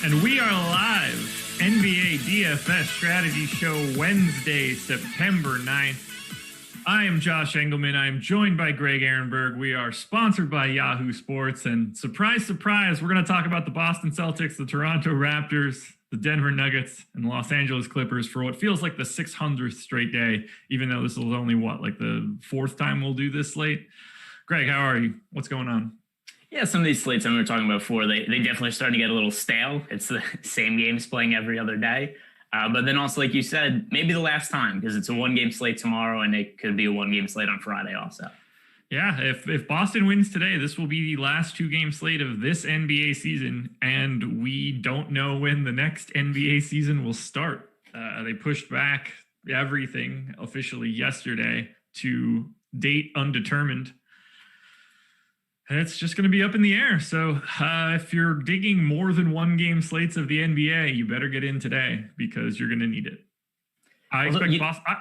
And we are live. NBA DFS Strategy Show Wednesday, September 9th. I am Josh Engleman. I am joined by Greg Ehrenberg. We are sponsored by Yahoo Sports. And surprise, surprise, we're going to talk about the Boston Celtics, the Toronto Raptors, the Denver Nuggets, and the Los Angeles Clippers for what feels like the 600th straight day, even though this is only, the fourth time we'll do this slate. Greg, how are you? What's going on? Yeah, some of these slates that we were talking about before, they definitely starting to get a little stale. It's the same games playing every other day. But then also, like you said, maybe the last time, because it's a one-game slate tomorrow, and it could be a one-game slate on Friday also. Yeah, if Boston wins today, this will be the last two-game slate of this NBA season, and we don't know when the next NBA season will start. They pushed back everything officially yesterday to date undetermined. It's just going to be up in the air. So if you're digging more than one-game slates of the NBA, you better get in today because you're going to need it. I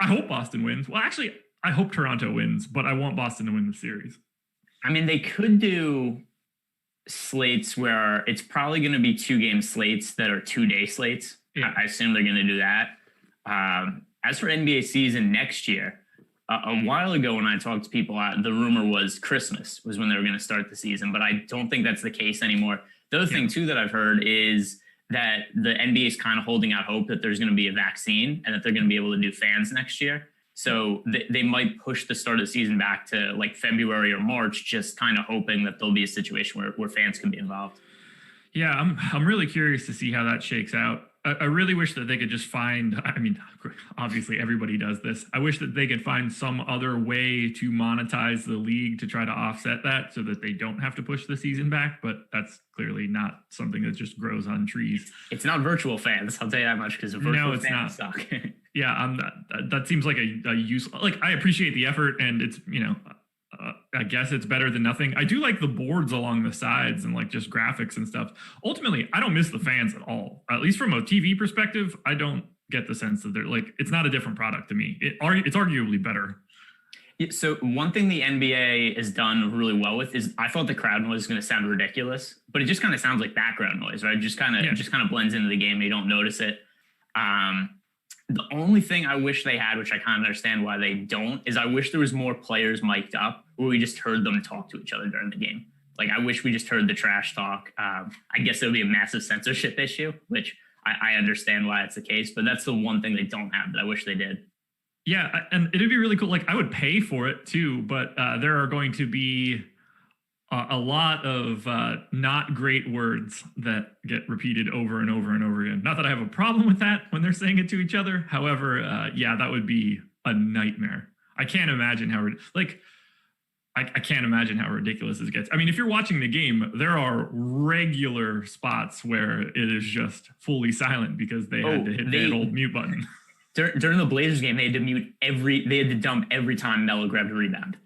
hope Boston wins. Well, actually, I hope Toronto wins, but I want Boston to win the series. I mean, they could do slates where it's probably going to be two-game slates that are two-day slates. Yeah. I assume they're going to do that. As for NBA season next year, a while ago when I talked to people, the rumor was Christmas was when they were going to start the season, but I don't think that's the case anymore. The other thing, too, that I've heard is that the NBA is kind of holding out hope that there's going to be a vaccine and that they're going to be able to do fans next year. So they might push the start of the season back to like February or March, just kind of hoping that there'll be a situation where fans can be involved. Yeah, I'm really curious to see how that shakes out. I really wish that they could just find, I mean, obviously everybody does this. I wish that they could find some other way to monetize the league to try to offset that so that they don't have to push the season back. But that's clearly not something that just grows on trees. It's not virtual fans, I'll tell you that much, because virtual fans suck. Yeah, that seems like a use. Like, I appreciate the effort, and it's, I guess it's better than nothing. I do like the boards along the sides and like just graphics and stuff. Ultimately, I don't miss the fans at all. At least from a TV perspective, I don't get the sense that they're like, it's not a different product to me. It's arguably better. Yeah, so one thing the NBA has done really well with is I thought the crowd noise was going to sound ridiculous, but it just kind of sounds like background noise, right? It just kind of blends into the game and you don't notice it. The only thing I wish they had, which I kind of understand why they don't, is I wish there was more players mic'd up where we just heard them talk to each other during the game. Like, I wish we just heard the trash talk. I guess it would be a massive censorship issue, which I understand why it's the case, but that's the one thing they don't have that I wish they did. Yeah, and it'd be really cool. Like, I would pay for it too, but there are going to be a lot of not great words that get repeated over and over and over again. Not that I have a problem with that when they're saying it to each other. However, that would be a nightmare. I can't imagine how I can't imagine how ridiculous this gets. I mean, if you're watching the game, there are regular spots where it is just fully silent because they had to hit that old mute button. During the Blazers game, they had to dump every time Melo grabbed a rebound.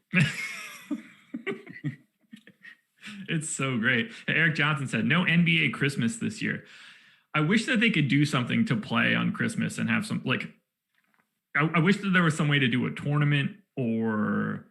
It's so great. Eric Johnson said, no NBA Christmas this year. I wish that they could do something to play on Christmas and have some, like, I wish that there was some way to do a tournament or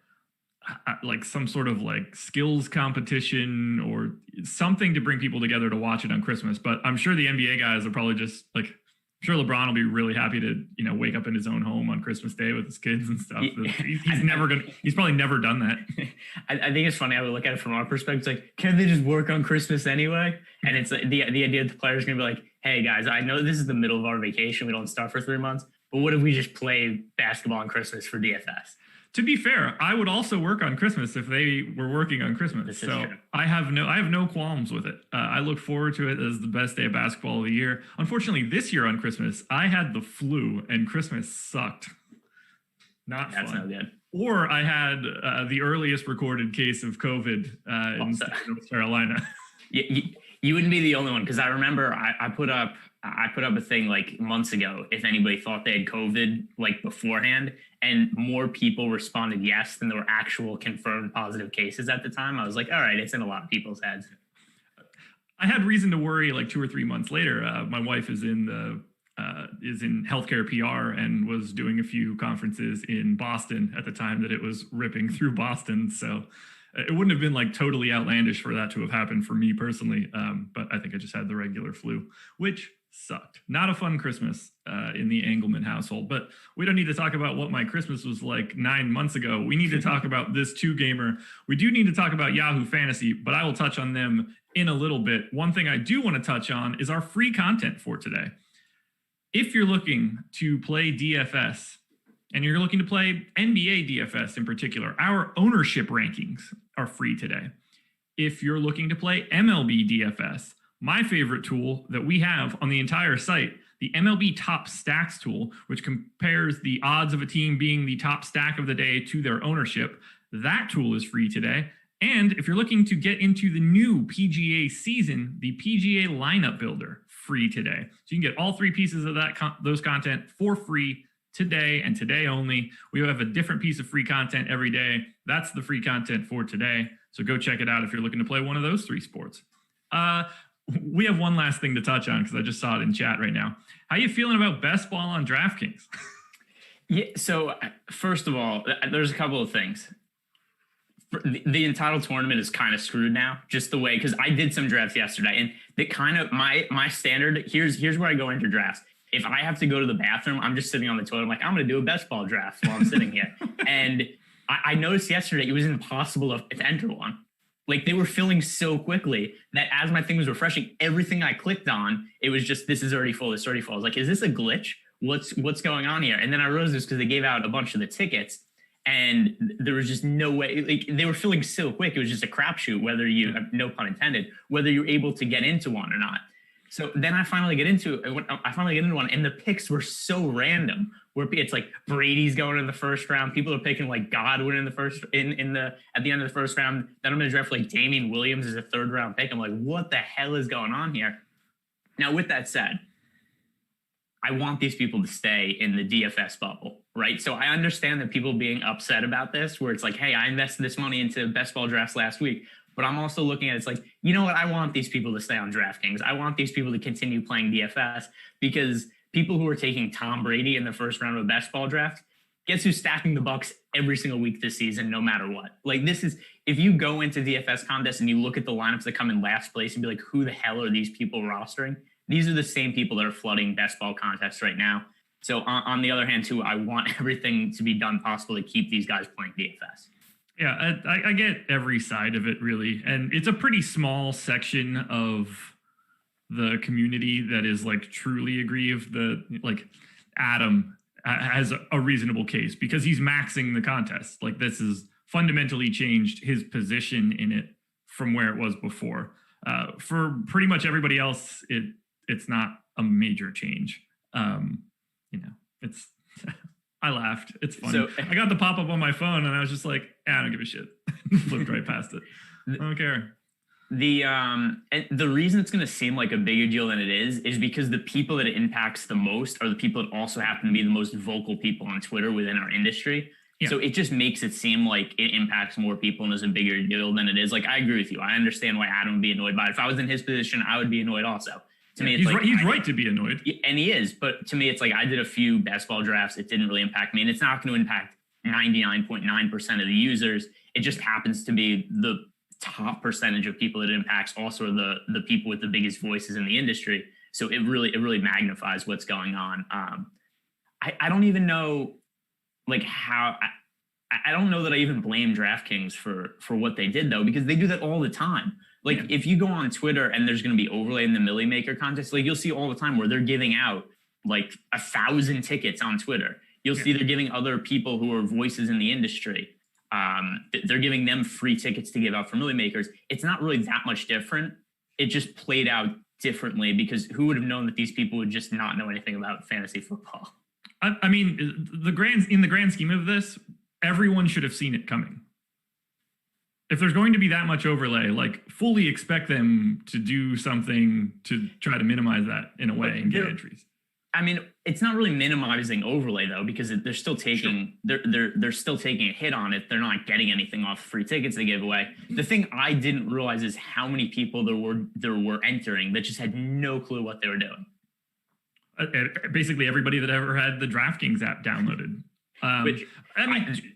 like some sort of like skills competition or something to bring people together to watch it on Christmas. But I'm sure the NBA guys are probably just like, I'm sure LeBron will be really happy to, wake up in his own home on Christmas Day with his kids and stuff. He's probably never done that. I think it's funny how we look at it from our perspective. It's like, can't they just work on Christmas anyway? And it's like the idea that the players are going to be like, hey guys, I know this is the middle of our vacation. We don't start for 3 months, but what if we just play basketball on Christmas for DFS? To be fair, I would also work on Christmas if they were working on Christmas. So I have no qualms with it. I look forward to it as the best day of basketball of the year. Unfortunately, this year on Christmas, I had the flu and Christmas sucked. That's fun. No good. Or I had the earliest recorded case of COVID in North Carolina. You wouldn't be the only one, because I remember I put up a thing like months ago if anybody thought they had COVID like beforehand, and more people responded yes than there were actual confirmed positive cases at the time. I was like, all right, it's in a lot of people's heads. I had reason to worry like 2 or 3 months later. My wife is in healthcare PR and was doing a few conferences in Boston at the time that it was ripping through Boston. So It wouldn't have been like totally outlandish for that to have happened for me personally. But I think I just had the regular flu, which sucked. Not a fun Christmas in the Engleman household, but we don't need to talk about what my Christmas was like 9 months ago. We need to talk about this 2-gamer. We do need to talk about Yahoo Fantasy, but I will touch on them in a little bit. One thing I do want to touch on is our free content for today. If you're looking to play DFS and you're looking to play NBA DFS in particular, our ownership rankings are free today. If you're looking to play MLB DFS, my favorite tool that we have on the entire site, the MLB Top Stacks tool, which compares the odds of a team being the top stack of the day to their ownership, that tool is free today. And if you're looking to get into the new PGA season, the PGA Lineup Builder, free today. So you can get all 3 pieces of those content for free today and today only. We have a different piece of free content every day. That's the free content for today. So go check it out if you're looking to play one of those 3 sports. We have one last thing to touch on because I just saw it in chat right now. How you feeling about best ball on DraftKings? Yeah. So first of all, there's a couple of things. The entitled tournament is kind of screwed now, just the way, because I did some drafts yesterday, and the kind of my standard. Here's where I go into drafts. If I have to go to the bathroom, I'm just sitting on the toilet. I'm like, I'm going to do a best ball draft while I'm sitting here. And I noticed yesterday it was impossible to enter one. Like, they were filling so quickly that as my thing was refreshing, everything I clicked on, it was just, this is already full, this is already full. I was like, is this a glitch? What's going on here? And then I realized this because they gave out a bunch of the tickets, and there was just no way. Like, they were filling so quick, it was just a crapshoot whether you, no pun intended, whether you're able to get into one or not. So then I finally get into one, and the picks were so random. Where it's like Brady's going in the first round, people are picking like Godwin in the first at the end of the first round. Then I'm going to draft like Damian Williams as a 3rd round pick. I'm like, what the hell is going on here? Now, with that said, I want these people to stay in the DFS bubble, right? So I understand that people being upset about this, where it's like, hey, I invested this money into best ball drafts last week. But I'm also looking at it's like, you know what? I want these people to stay on DraftKings. I want these people to continue playing DFS, because people who are taking Tom Brady in the first round of a best ball draft, guess who's stacking the Bucks every single week this season, no matter what? Like, this is, if you go into DFS contests and you look at the lineups that come in last place and be like, who the hell are these people rostering? These are the same people that are flooding best ball contests right now. So on the other hand, too, I want everything to be done possible to keep these guys playing DFS. Yeah, I get every side of it, really. And it's a pretty small section of the community that is like truly aggrieved. Like Adam has a reasonable case because he's maxing the contest. Like, this has fundamentally changed his position in it from where it was before. For pretty much everybody else, it's not a major change. It's I laughed. It's funny. So, I got the pop-up on my phone and I was just like, I don't give a shit. Flipped right past it. I don't care. The reason it's going to seem like a bigger deal than it is because the people that it impacts the most are the people that also happen to be the most vocal people on Twitter within our industry. Yeah. So it just makes it seem like it impacts more people and is a bigger deal than it is. Like, I agree with you. I understand why Adam would be annoyed by it. If I was in his position, I would be annoyed also. To me, it's he's right to be annoyed. And he is. But to me, it's like, I did a few best ball drafts. It didn't really impact me. And it's not going to impact 99.9% of the users. It just happens to be the top percentage of people it impacts, also the people with the biggest voices in the industry. So it really magnifies what's going on. I don't even know like how I don't know that I even blame DraftKings for what they did, though, because they do that all the time. Like, if you go on Twitter and there's going to be overlay in the Millie Maker contest, like, you'll see all the time where they're giving out like 1,000 tickets on Twitter. You'll see they're giving other people who are voices in the industry. They're giving them free tickets to give out for Millie Makers. It's not really that much different. It just played out differently because who would have known that these people would just not know anything about fantasy football? I mean, in the grand scheme of this, everyone should have seen it coming. If there's going to be that much overlay, like, fully expect them to do something to try to minimize that in a way and get entries. I mean, it's not really minimizing overlay, though, because they're still taking they're still taking a hit on it. They're not getting anything off free tickets they give away. The thing I didn't realize is how many people there were entering that just had no clue what they were doing. Basically, everybody that ever had the DraftKings app downloaded.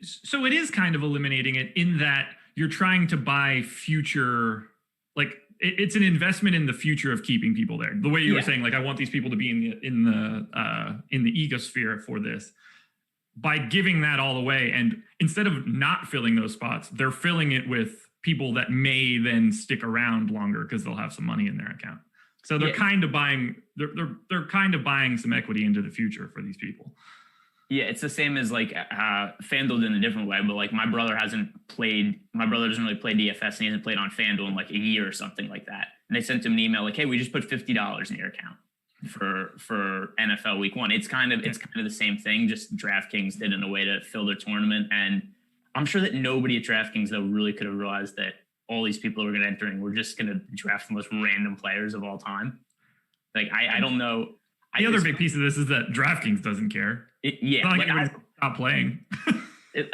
So it is kind of eliminating it in that you're trying to buy future, like it's an investment in the future of keeping people there. The way you were saying, like, I want these people to be in the ecosphere for this. By giving that all away, and instead of not filling those spots, they're filling it with people that may then stick around longer because they'll have some money in their account. So they're kind of buying, they're kind of buying some equity into the future for these people. Yeah, it's the same as like FanDuel in a different way, but like my brother doesn't really play DFS, and he hasn't played on FanDuel in like a year or something like that. And they sent him an email like, hey, we just put $50 in your account for NFL week 1. It's kind of the same thing, just DraftKings did in a way to fill their tournament. And I'm sure that nobody at DraftKings though really could have realized that all these people who are going to enter in were just going to draft the most random players of all time. Like, I don't know. The other big piece of this is that DraftKings doesn't care. Stop playing.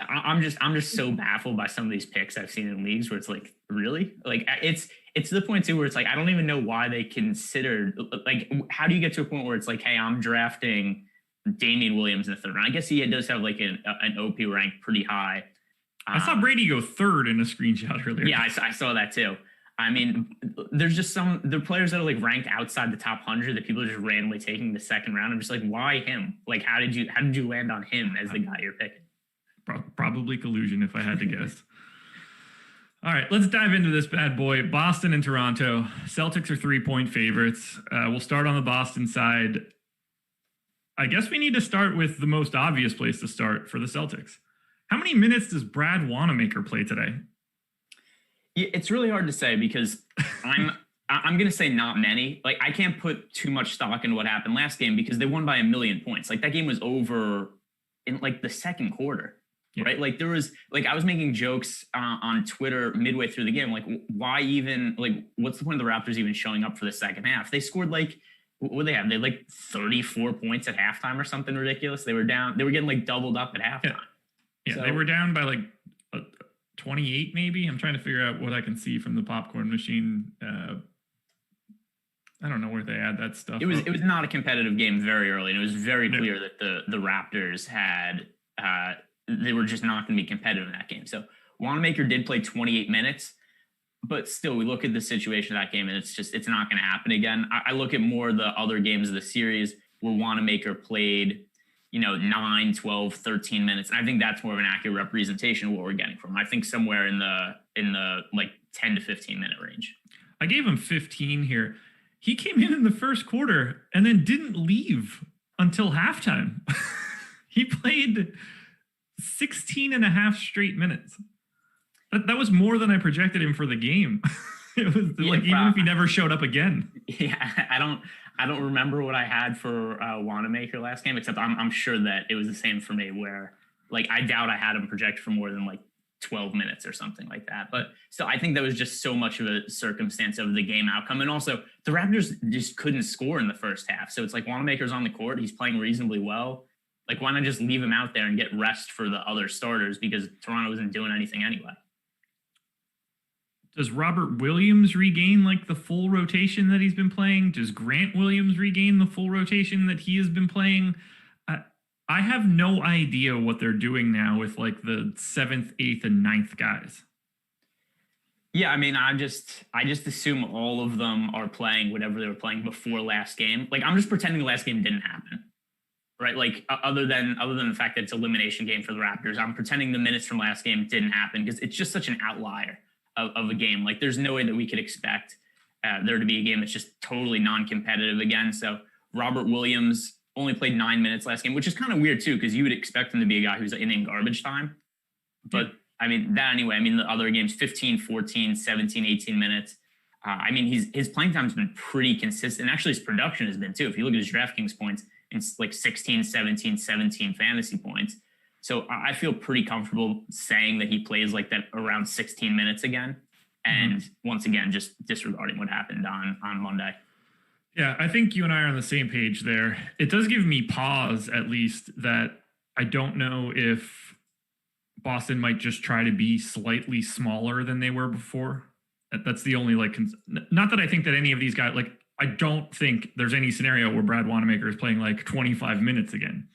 I'm just so baffled by some of these picks I've seen in leagues where it's like, really? Like, it's to the point too where it's like, I don't even know why they considered, like, how do you get to a point where it's like, hey, I'm drafting Damian Williams in the 3rd round? I guess he does have like an OP rank pretty high. I saw Brady go 3rd in a screenshot earlier. Yeah, I saw that too. I mean, there's just the players that are like ranked outside the top 100 that people are just randomly taking the 2nd round. I'm just like, why him? Like, how did you land on him as the guy you're picking? Probably collusion, if I had to guess. All right, let's dive into this bad boy. Boston and Toronto. Celtics are 3-point favorites. We'll start on the Boston side. I guess we need to start with the most obvious place to start for the Celtics. How many minutes does Brad Wanamaker play today? Yeah, it's really hard to say because I'm going to say not many. Like, I can't put too much stock in what happened last game because they won by 1,000,000 points. Like, that game was over in like the 2nd quarter, right? Like, there was like, I was making jokes on Twitter midway through the game. Like, why even, like, what's the point of the Raptors even showing up for the 2nd half? They scored like, what would they have? They had like 34 points at halftime or something ridiculous. They were getting like doubled up at halftime. Yeah, so, they were down by like 28 maybe. I'm trying to figure out what I can see from the popcorn machine. I don't know where they add that stuff. It was not a competitive game very early, and it was very clear that the Raptors had they were just not going to be competitive in that game. So Wanamaker did play 28 minutes, but still, we look at the situation of that game, and it's not going to happen again. I look at more of the other games of the series where Wanamaker played 9, 12, 13 minutes. And I think that's more of an accurate representation of what we're getting from him. I think somewhere in the like 10 to 15 minute range. I gave him 15 here. He came in the 1st quarter and then didn't leave until halftime. He played 16 and a half straight minutes. That was more than I projected him for the game. It was even if he never showed up again. Yeah, I don't remember what I had for Wanamaker last game, except I'm sure that it was the same for me where, like, I doubt I had him projected for more than like 12 minutes or something like that. But still, I think that was just so much of a circumstance of the game outcome. And also, the Raptors just couldn't score in the 1st half. So it's like Wanamaker's on the court. He's playing reasonably well. Like, why not just leave him out there and get rest for the other starters because Toronto isn't doing anything anyway? Does Robert Williams regain like the full rotation that he's been playing? Does Grant Williams regain the full rotation that he has been playing? I have no idea what they're doing now with like the 7th, 8th, and 9th guys. Yeah, I mean, I just assume all of them are playing whatever they were playing before last game. Like, I'm just pretending the last game didn't happen, right? Like, other than the fact that it's an elimination game for the Raptors, I'm pretending the minutes from last game didn't happen because it's just such an outlier of a game. Like, there's no way that we could expect there to be a game that's just totally non-competitive again. So Robert Williams only played 9 minutes last game, which is kind of weird too, because you would expect him to be a guy who's in garbage time. But I mean, that anyway, I mean, the other games, 15, 14, 17, 18 minutes. I mean, his playing time has been pretty consistent. Actually, his production has been too. If you look at his DraftKings points, it's like 16, 17, 17 fantasy points. So I feel pretty comfortable saying that he plays like that around 16 minutes again. And once again, just disregarding what happened on Monday. Yeah, I think you and I are on the same page there. It does give me pause, at least, that I don't know if Boston might just try to be slightly smaller than they were before. That's the only, like, not that I think that any of these guys, like, I don't think there's any scenario where Brad Wanamaker is playing like 25 minutes again.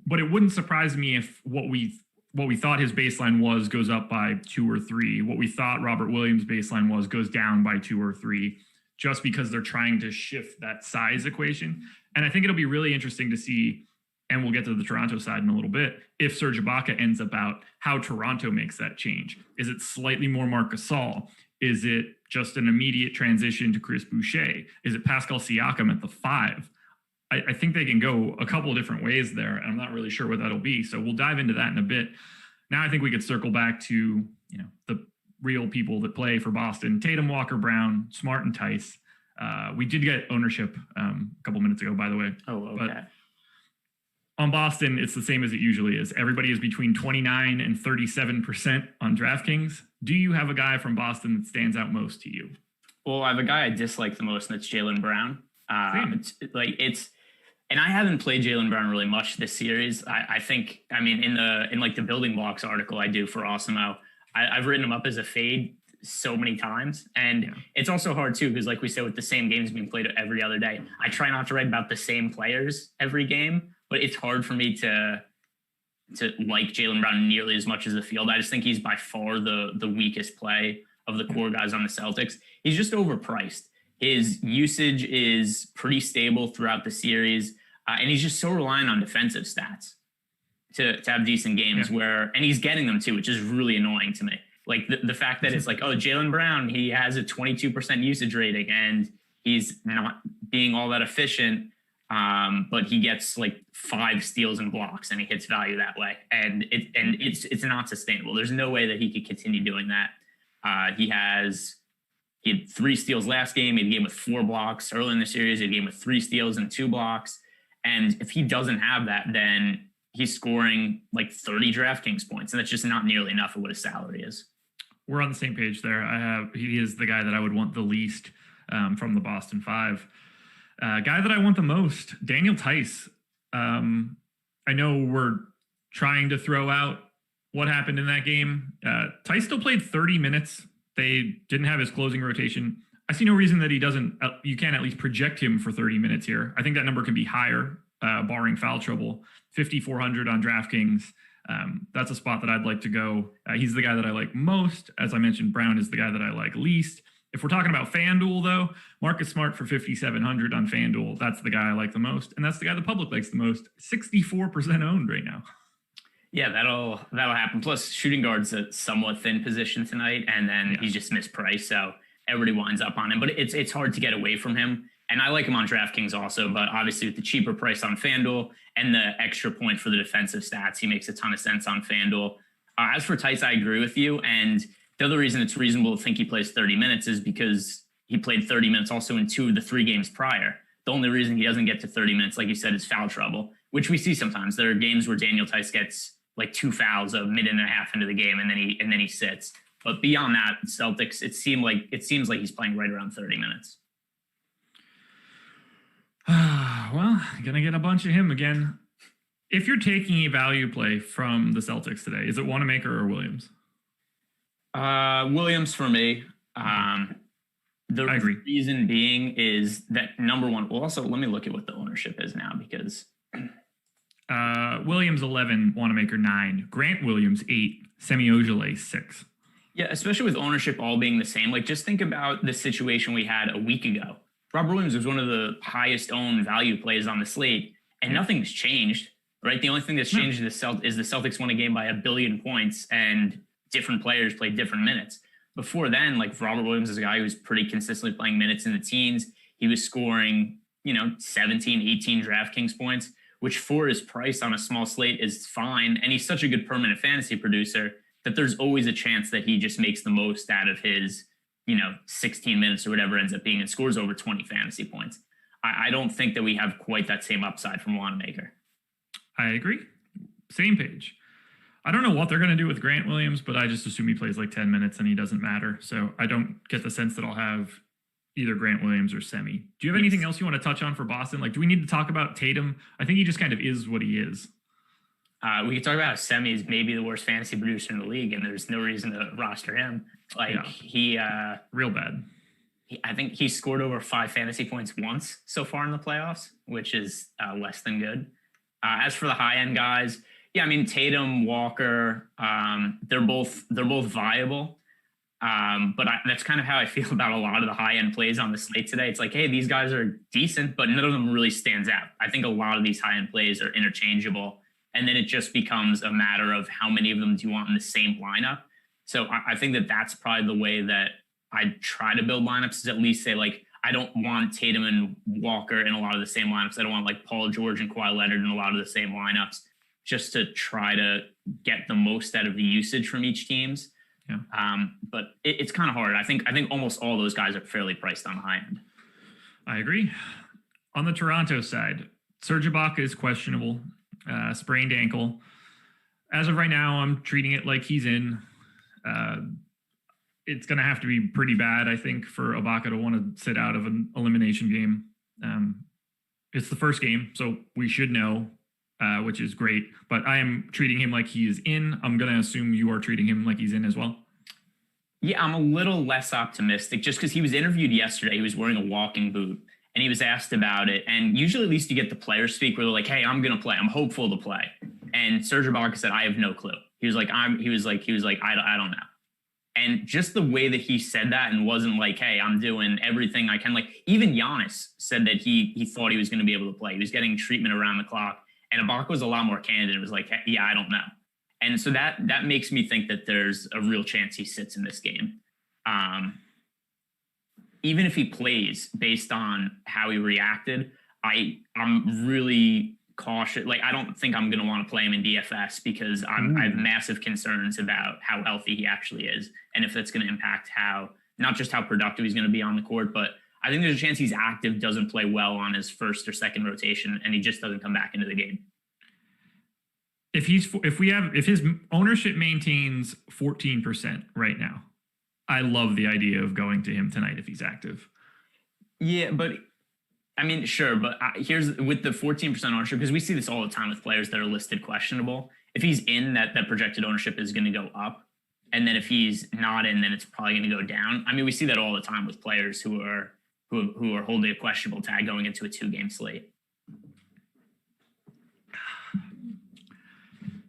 But it wouldn't surprise me if what we what we thought his baseline was goes up by 2 or 3. What we thought Robert Williams' baseline was goes down by 2 or 3, just because they're trying to shift that size equation. And I think it'll be really interesting to see, and we'll get to the Toronto side in a little bit, if Serge Ibaka ends up out, how Toronto makes that change. Is it slightly more Marc Gasol? Is it just an immediate transition to Chris Boucher? Is it Pascal Siakam at the 5? I think they can go a couple of different ways there, and I'm not really sure what that'll be. So we'll dive into that in a bit. Now I think we could circle back to, the real people that play for Boston: Tatum, Walker, Brown, Smart, and Tice. We did get ownership a couple minutes ago, by the way. Oh, okay. But on Boston, it's the same as it usually is. Everybody is between 29 and 37% on DraftKings. Do you have a guy from Boston that stands out most to you? Well, I have a guy I dislike the most, and that's Jaylen Brown. And I haven't played Jaylen Brown really much this series. I think, in the building blocks article I do for Awesemo, I've written him up as a fade so many times. And It's also hard too, because like we said, with the same games being played every other day, I try not to write about the same players every game, but it's hard for me to like Jaylen Brown nearly as much as the field. I just think he's by far the weakest play of the core guys on the Celtics. He's just overpriced. His usage is pretty stable throughout the series, and he's just so reliant on defensive stats to have decent games and he's getting them too, which is really annoying to me. Like the fact that it's like, oh, Jaylen Brown, he has a 22% usage rating and he's not being all that efficient, but he gets like 5 steals and blocks and he hits value that way. And it's not sustainable. There's no way that he could continue doing that. He had 3 steals last game. He had a game with 4 blocks. Early in the series, he had a game with 3 steals and 2 blocks. And if he doesn't have that, then he's scoring like 30 DraftKings points. And that's just not nearly enough of what his salary is. We're on the same page there. He is the guy that I would want the least from the Boston 5. Guy that I want the most, Daniel Tice. I know we're trying to throw out what happened in that game. Tice still played 30 minutes. They didn't have his closing rotation. I see no reason that he doesn't. You can at least project him for 30 minutes here. I think that number can be higher, barring foul trouble. 5,400 on DraftKings. That's a spot that I'd like to go. He's the guy that I like most. As I mentioned, Brown is the guy that I like least. If we're talking about FanDuel, though, Marcus Smart for 5,700 on FanDuel. That's the guy I like the most, and that's the guy the public likes the most. 64% owned right now. Yeah, that'll happen. Plus, shooting guard's a somewhat thin position tonight, and then he's just mispriced, so everybody winds up on him. But it's hard to get away from him, and I like him on DraftKings also. But obviously, with the cheaper price on FanDuel and the extra point for the defensive stats, he makes a ton of sense on FanDuel. As for Tice, I agree with you, and the other reason it's reasonable to think he plays 30 minutes is because he played 30 minutes also in 2 of the 3 games prior. The only reason he doesn't get to 30 minutes, like you said, is foul trouble, which we see sometimes. There are games where Daniel Tice gets like 2 fouls a minute and a half into the game, and then he sits. But beyond that, Celtics, it seems like he's playing right around 30 minutes. Well, gonna get a bunch of him again. If you're taking a value play from the Celtics today, is it Wanamaker or Williams? Williams for me. The reason being is that number one. Well, also let me look at what the ownership is now, because Williams 11, Wanamaker 9, Grant Williams 8, Semi Ojeleye 6. Yeah, especially with ownership all being the same. Like, just think about the situation we had a week ago. Robert Williams was one of the highest owned value plays on the slate, and nothing's changed, right? The only thing that's changed is the Celtics won a game by 1 billion points, and different players played different minutes. Before then, like, Robert Williams is a guy who was pretty consistently playing minutes in the teens. He was scoring, 17, 18 DraftKings points, which for his price on a small slate is fine. And he's such a good permanent fantasy producer that there's always a chance that he just makes the most out of his, 16 minutes or whatever ends up being, and scores over 20 fantasy points. I don't think that we have quite that same upside from Wanamaker. I agree. Same page. I don't know what they're going to do with Grant Williams, but I just assume he plays like 10 minutes and he doesn't matter. So I don't get the sense that I'll have either Grant Williams or Semi. Do you have anything else you want to touch on for Boston? Like, do we need to talk about Tatum? I think he just kind of is what he is. We could talk about how Semi is maybe the worst fantasy producer in the league, and there's no reason to roster him. He real bad. I think he scored over 5 fantasy points once so far in the playoffs, which is less than good. As for the high end guys, Yeah, I mean Tatum, Walker, they're both viable. But that's kind of how I feel about a lot of the high end plays on the slate today. It's like, hey, these guys are decent, but none of them really stands out. I think a lot of these high end plays are interchangeable, and then it just becomes a matter of how many of them do you want in the same lineup. So I think that's probably the way that I try to build lineups, is at least say, like, I don't want Tatum and Walker in a lot of the same lineups. I don't want like Paul George and Kawhi Leonard in a lot of the same lineups, just to try to get the most out of the usage from each teams. Yeah. But it's kind of hard. I think almost all those guys are fairly priced on the high end. I agree. On the Toronto side, Serge Ibaka is questionable, sprained ankle. As of right now, I'm treating it like he's in. It's going to have to be pretty bad, I think, for Ibaka to want to sit out of an elimination game. It's the first game, so we should know, which is great. But I am treating him like he is in. I'm going to assume you are treating him like he's in as well. Yeah, I'm a little less optimistic just because he was interviewed yesterday. He was wearing a walking boot and he was asked about it. And usually at least you get the players speak where they're like, hey, I'm going to play. I'm hopeful to play. And Serge Ibaka said, I have no clue. He was like, I don't know. And just the way that he said that and wasn't like, hey, I'm doing everything I can. Like even Giannis said that he thought he was going to be able to play. He was getting treatment around the clock. And Ibaka was a lot more candid. It was like, yeah, I don't know. And so that makes me think that there's a real chance he sits in this game. Even if he plays based on how he reacted, I'm really cautious. Like, I don't think I'm going to want to play him in DFS because I have massive concerns about how healthy he actually is. And if that's going to impact not just how productive he's going to be on the court, but I think there's a chance he's active, doesn't play well on his first or second rotation, and he just doesn't come back into the game. If his ownership maintains 14% right now, I love the idea of going to him tonight if he's active. Yeah, but I mean, sure, but here's with the 14% ownership, because we see this all the time with players that are listed questionable. If he's in, that projected ownership is going to go up, and then if he's not in, then it's probably going to go down. I mean, we see that all the time with players who are holding a questionable tag going into a 2-game slate.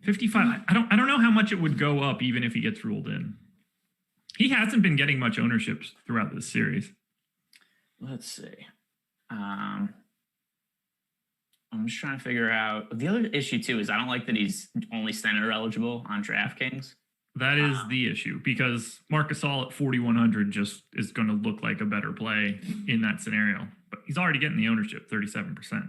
55. I don't know how much it would go up even if he gets ruled in. He hasn't been getting much ownership throughout this series. Let's see. I'm just trying to figure out. The other issue too is I don't like that he's only center eligible on DraftKings. That is the issue, because Marc Gasol at 4,100 just is going to look like a better play in that scenario. But he's already getting the ownership, 37%.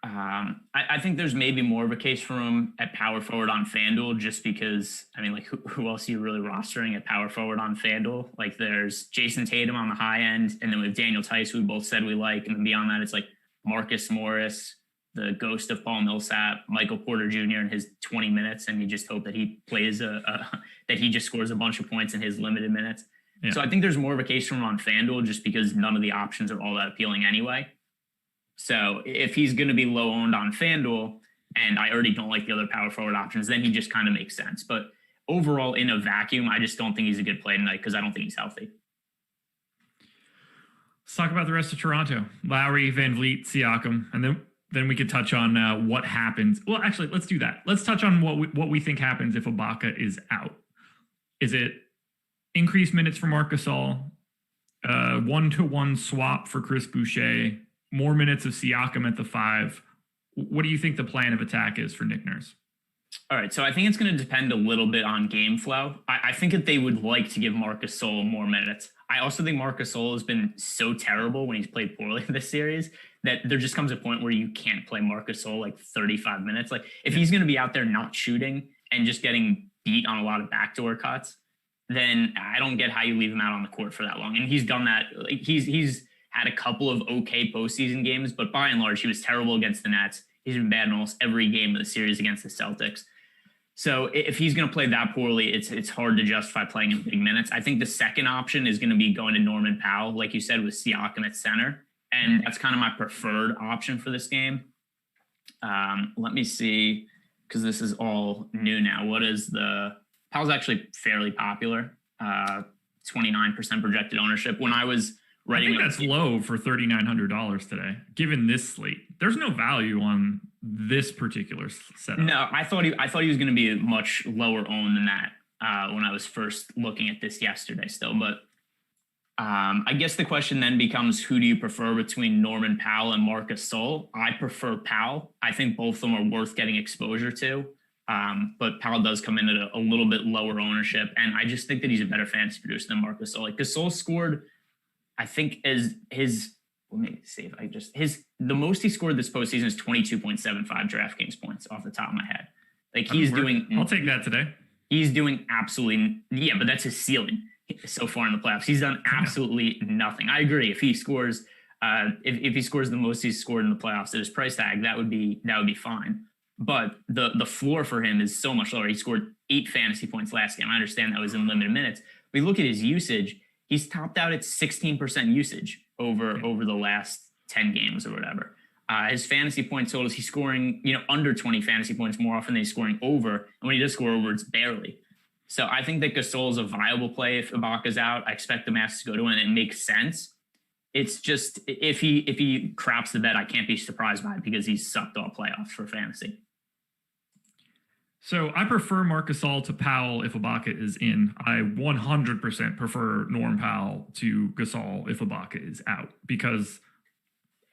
I think there's maybe more of a case for him at power forward on FanDuel, just because, I mean, like, who else are you really rostering at power forward on FanDuel? Like, there's Jason Tatum on the high end, and then with Daniel Tice, who we both said we like, and then beyond that, it's like Marcus Morris, the ghost of Paul Millsap, Michael Porter Jr. in his 20 minutes, and you just hope that he plays that he just scores a bunch of points in his limited minutes. Yeah. So I think there's more of a case for him on FanDuel, just because none of the options are all that appealing anyway. So if he's going to be low owned on FanDuel, and I already don't like the other power forward options, then he just kind of makes sense. But overall, in a vacuum, I just don't think he's a good play tonight because I don't think he's healthy. Let's talk about the rest of Toronto. Lowry, Van Vliet, Siakam, and then we could touch on what happens. Well, actually, let's do that. Let's touch on what we think happens if Ibaka is out. Is it increased minutes for Marc Gasol, 1-to-1 swap for Chris Boucher, more minutes of Siakam at the 5? What do you think the plan of attack is for Nick Nurse? All right, so I think it's going to depend a little bit on game flow. I think that they would like to give Marc Gasol more minutes. I also think Marc Gasol has been so terrible when he's played poorly in this series that there just comes a point where you can't play Marc Gasol like 35 minutes. Like, if he's going to be out there not shooting and just getting beat on a lot of backdoor cuts, then I don't get how you leave him out on the court for that long. And he's done that. Like, he's had a couple of okay postseason games, but by and large, he was terrible against the Nets. He's been bad in almost every game of the series against the Celtics. So if he's going to play that poorly, it's hard to justify playing him big minutes. I think the second option is going to be going to Norman Powell, like you said, with Siakam at center. And that's kind of my preferred option for this game. Let me see, because this is all new now. Powell's actually fairly popular, 29% projected ownership. When I was I think that's low for $3,900 today, given this slate. There's no value on this particular setup. No, I thought he was going to be much lower owned than that when I was first looking at this yesterday still. But I guess the question then becomes, who do you prefer between Norman Powell and Marc Gasol? I prefer Powell. I think both of them are worth getting exposure to. But Powell does come in at a little bit lower ownership. And I just think that he's a better fantasy producer than Marc Gasol. Like, Gasol scored, I think, as his, let me see if I just, the most he scored this postseason is 22.75 DraftKings points off the top of my head. Like, I'll take that today. He's doing absolutely, yeah, but that's his ceiling so far in the playoffs. He's done absolutely nothing. I agree. If he scores, if he scores the most he's scored in the playoffs at his price tag, that would be fine. But the floor for him is so much lower. He scored 8 fantasy points last game. I understand that was in limited minutes. We look at his usage. He's topped out at 16% usage over the last 10 games or whatever. His fantasy point totals, he's scoring, under 20 fantasy points more often than he's scoring over. And when he does score over, it's barely. So I think that Gasol is a viable play if Ibaka's out. I expect the Mavs to go to him, and it makes sense. It's just, if he craps the bet, I can't be surprised by it because he's sucked all playoffs for fantasy. So I prefer Marc Gasol to Powell if Ibaka is in. I 100% prefer Norm Powell to Gasol if Ibaka is out, because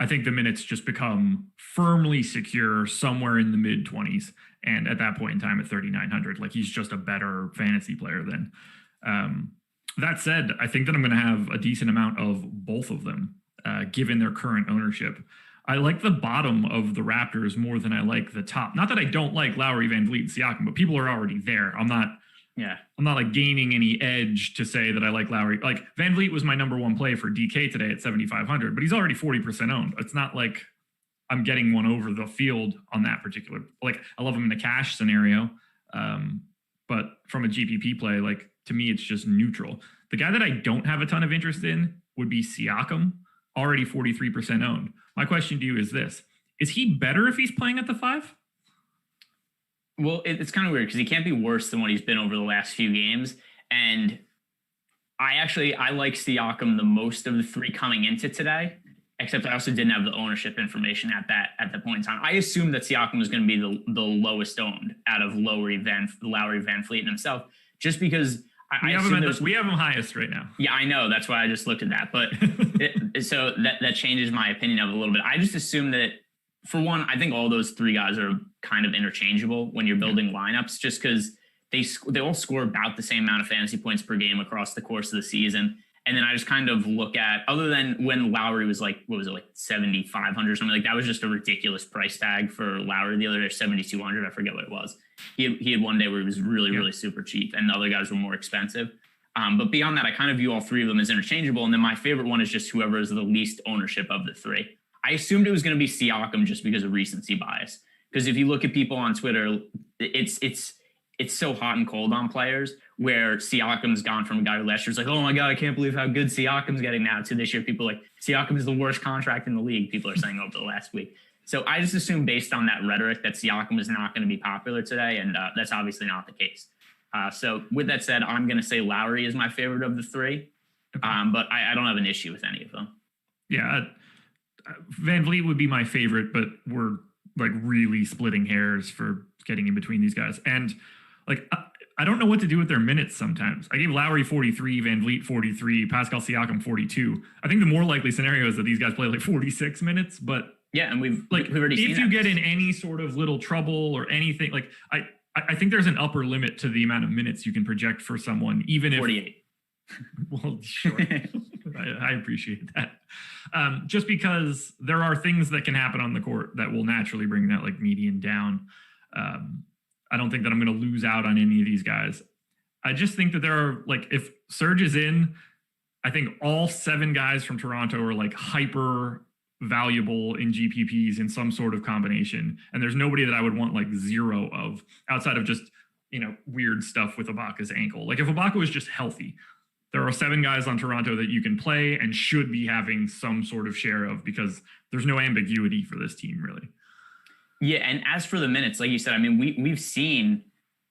I think the minutes just become firmly secure somewhere in the mid-20s. And at that point in time at 3,900, like, he's just a better fantasy player than. That said, I think that I'm going to have a decent amount of both of them, given their current ownership. I like the bottom of the Raptors more than I like the top. Not that I don't like Lowry, Van Vliet, and Siakam, but people are already there. I'm not like gaining any edge to say that I like Lowry. Like, Van Vliet was my number one play for DK today at 7,500, but he's already 40% owned. It's not like I'm getting one over the field on that particular. Like, I love him in a cash scenario, but from a GPP play, like, to me, it's just neutral. The guy that I don't have a ton of interest in would be Siakam, already 43% owned. My question to you is this: is he better if he's playing at the 5? Well, it's kind of weird because he can't be worse than what he's been over the last few games. And I like Siakam the most of the 3 coming into today, except I also didn't have the ownership information at that point in time. I assumed that Siakam was going to be the lowest owned out of Lowry, Van Vliet, and himself, just because we have him highest right now. Yeah, I know. That's why I just looked at that. But so that changes my opinion of it a little bit. I just assume that, for one, I think all those 3 guys are kind of interchangeable when you're building lineups, just because they all score about the same amount of fantasy points per game across the course of the season. And then I just kind of look at, other than when Lowry was like, what was it, like 7,500 or something, like that was just a ridiculous price tag for Lowry the other day, 7,200. I forget what it was. He had one day where he was really, really super cheap, and the other guys were more expensive. But beyond that, I kind of view all 3 of them as interchangeable. And then my favorite one is just whoever is the least ownership of the 3. I assumed it was going to be Siakam just because of recency bias. Because if you look at people on Twitter, it's so hot and cold on players, where Siakam's gone from a guy who last year was like, oh my God, I can't believe how good Siakam's getting now, to this year people are like, Siakam is the worst contract in the league, people are saying over the last week. So I just assume, based on that rhetoric, that Siakam is not going to be popular today, and that's obviously not the case. So with that said, I'm going to say Lowry is my favorite of the 3, but I don't have an issue with any of them. Yeah, Van Vliet would be my favorite, but we're like really splitting hairs for getting in between these guys. And like, I don't know what to do with their minutes sometimes. I gave Lowry 43, Van Vliet 43, Pascal Siakam 42. I think the more likely scenario is that these guys play like 46 minutes, but yeah, and we've already seen if you get in any sort of little trouble or anything, like I think there's an upper limit to the amount of minutes you can project for someone, even 48. Well, sure. I appreciate that. Just because there are things that can happen on the court that will naturally bring that like median down. I don't think that I'm going to lose out on any of these guys. I just think that there are, like, if Serge is in, I think all 7 guys from Toronto are like hyper valuable in GPPs in some sort of combination. And there's nobody that I would want like 0 of, outside of just, weird stuff with Ibaka's ankle. Like, if Ibaka was just healthy, there are 7 guys on Toronto that you can play and should be having some sort of share of, because there's no ambiguity for this team, really. Yeah, and as for the minutes, like you said, I mean, we've seen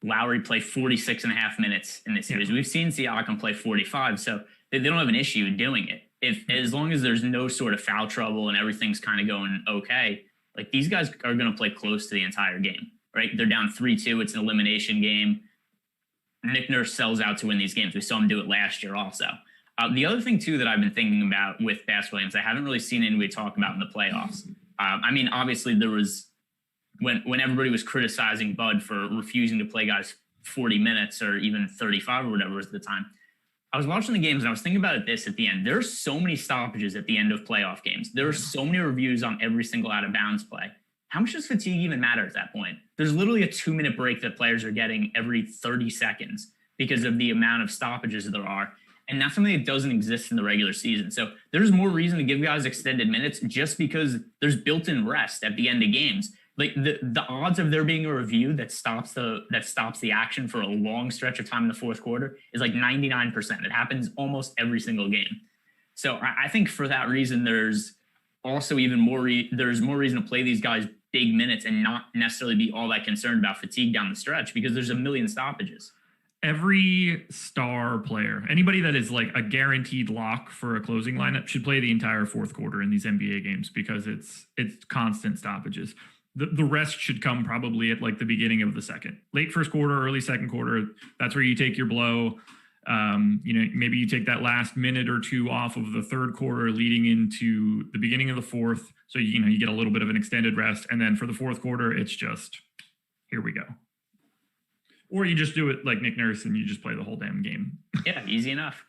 Lowry play 46 and a half minutes in this series. We've seen Siakam play 45, so they don't have an issue doing it. if as long as there's no sort of foul trouble and everything's kind of going okay, like these guys are going to play close to the entire game, right? They're down 3-2. It's an elimination game. Nick Nurse sells out to win these games. We saw him do it last year also. The other thing, too, that I've been thinking about with Bass Williams, I haven't really seen anybody talk about in the playoffs. I mean, obviously, there was when everybody was criticizing Bud for refusing to play guys 40 minutes or even 35 or whatever was at the time. I was watching the games and I was thinking about it at the end. There's so many stoppages at the end of playoff games. There are so many reviews on every single out of bounds play. How much does fatigue even matter at that point? There's literally a 2-minute break that players are getting every 30 seconds because of the amount of stoppages there are. And that's something that doesn't exist in the regular season. So there's more reason to give guys extended minutes just because there's built-in rest at the end of games. Like the odds of there being a review that stops the action for a long stretch of time in the fourth quarter is like 99%. It happens almost every single game. So I think for that reason, there's also even more there's more reason to play these guys big minutes and not necessarily be all that concerned about fatigue down the stretch because there's a million stoppages. Every star player, anybody that is like a guaranteed lock for a closing lineup, should play the entire fourth quarter in these NBA games because it's constant stoppages. The rest should come probably at like the beginning of the second, late first quarter, early second quarter. That's where you take your blow. Maybe you take that last minute or two off of the third quarter leading into the beginning of the fourth. So, you get a little bit of an extended rest. And then for the fourth quarter, it's just, here we go. Or you just do it like Nick Nurse and you just play the whole damn game. Yeah, easy enough.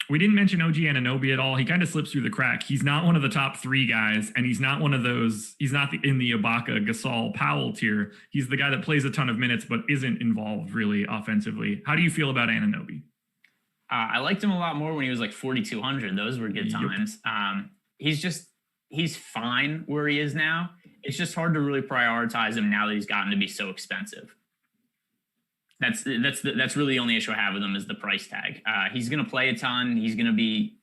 We didn't mention OG Anunoby at all. He kind of slips through the crack. He's not one of the top three guys, and he's not one of those. He's not in the Ibaka, Gasol, Powell tier. He's the guy that plays a ton of minutes but isn't involved really offensively. How do you feel about Anunoby? I liked him a lot more when he was like 4,200. Those were good times. Yep. He's fine where he is now. It's just hard to really prioritize him now that he's gotten to be so expensive. That's really the only issue I have with him is the price tag. He's going to play a ton. He's going to be,